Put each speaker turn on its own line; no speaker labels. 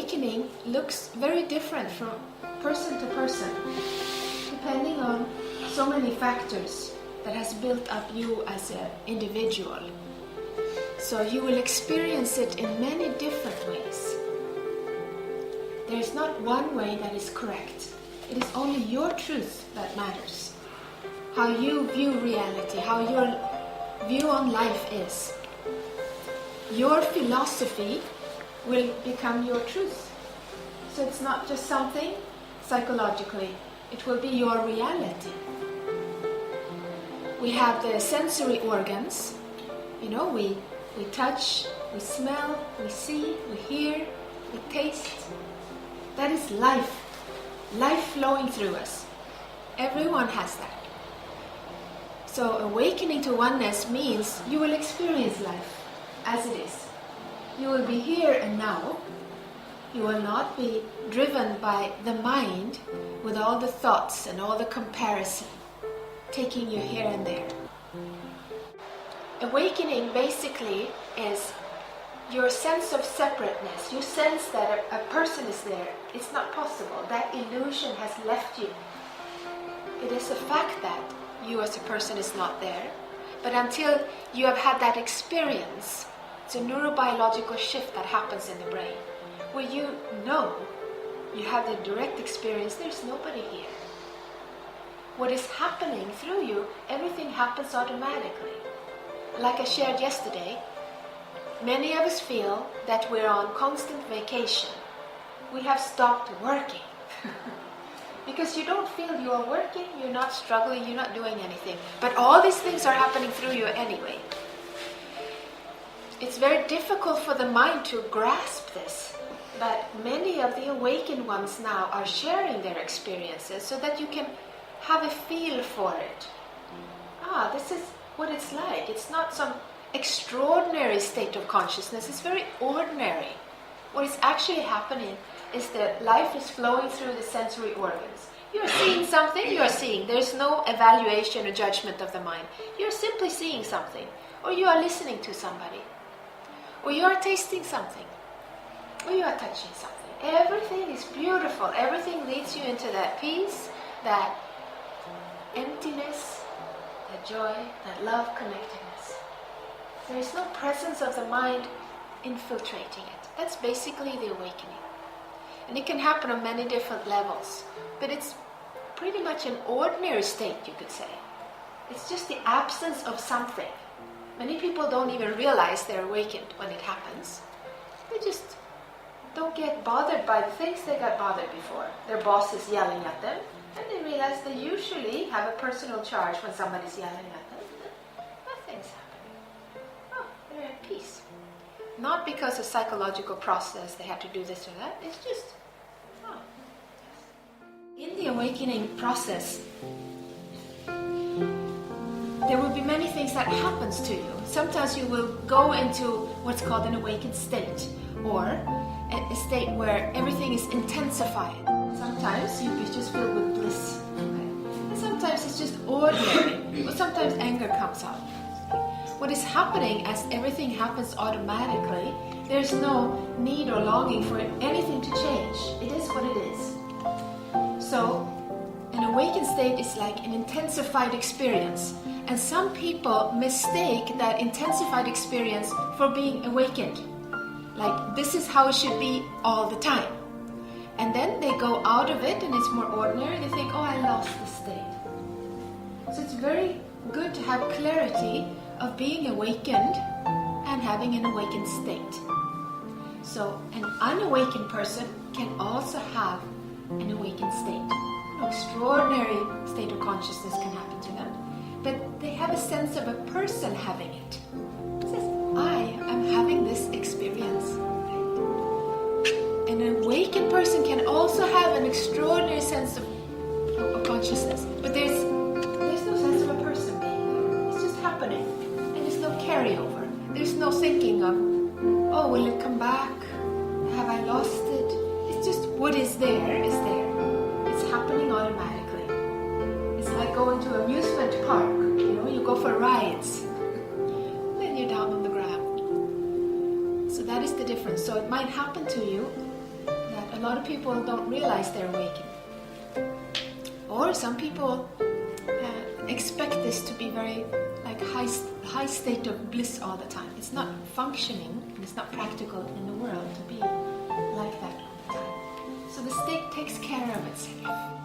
awakening looks very different from person to person, depending on so many factors that has built up you as an individual. So you will experience it in many different ways. There is not one way that is correct. It is only your truth that matters. How you view reality, how your view on life is. Your philosophy will become your truth. So it's not just something psychologically, it will be your reality. We have the sensory organs, we touch, we smell, we see, we hear, we taste. That is life flowing through us. Everyone has that. So awakening to oneness means you will experience life as it is. You will be here and now. You will not be driven by the mind with all the thoughts and all the comparison, taking you here and there. Awakening basically is your sense of separateness. You sense that a person is there. It's not possible. That illusion has left you. It is a fact that you as a person is not there. But until you have had that experience, it's a neurobiological shift that happens in the brain, where you have the direct experience, there's nobody here. What is happening through you, everything happens automatically. Like I shared yesterday, many of us feel that we're on constant vacation. We have stopped working. Because you don't feel you are working, you're not struggling, you're not doing anything. But all these things are happening through you anyway. It's very difficult for the mind to grasp this. But many of the awakened ones now are sharing their experiences so that you can have a feel for it. This is what it's like. It's not some extraordinary state of consciousness. It's very ordinary. What is actually happening is that life is flowing through the sensory organs. You're seeing something, you're seeing. There's no evaluation or judgment of the mind. You're simply seeing something. Or you are listening to somebody. Or you are tasting something. Or you are touching something. Everything is beautiful. Everything leads you into that peace, that emptiness, that joy, that love connectedness. There is no presence of the mind infiltrating it. That's basically the awakening. And it can happen on many different levels. But it's pretty much an ordinary state, you could say. It's just the absence of something. Many people don't even realize they're awakened when it happens. They just don't get bothered by the things they got bothered before. Their boss is yelling at them, and they realize they usually have a personal charge when somebody's yelling at them. Nothing's happening. They're at peace. Not because of psychological process, they have to do this or that. It's just, In the awakening process, there will be many things that happens to you. Sometimes you will go into what's called an awakened state, or a state where everything is intensified. Sometimes you'll be just filled with bliss. Okay? And sometimes it's just ordinary, but sometimes anger comes up. What is happening as everything happens automatically, there's no need or longing for anything to change. It is what it is. So, an awakened state is like an intensified experience. And some people mistake that intensified experience for being awakened. Like, this is how it should be all the time. And then they go out of it and it's more ordinary. They think, I lost the state. So it's very good to have clarity of being awakened and having an awakened state. So an unawakened person can also have an awakened state. An extraordinary state of consciousness can happen to them. But they have a sense of a person having it. It says, I am having this experience. An awakened person can also have an extraordinary sense of consciousness. But there's no sense of a person being there. It's just happening. And there's no carryover. There's no thinking of, will it come back? Have I lost it? It's just what is there is there. It's happening automatically. It's like going to an amusement park. You go for rides. Then you're down on the ground. So that is the difference. So it might happen to you lot of people don't realize they're awakened. Or some people expect this to be very like high state of bliss all the time. It's not functioning, and it's not practical in the world to be like that all the time. So the state takes care of itself.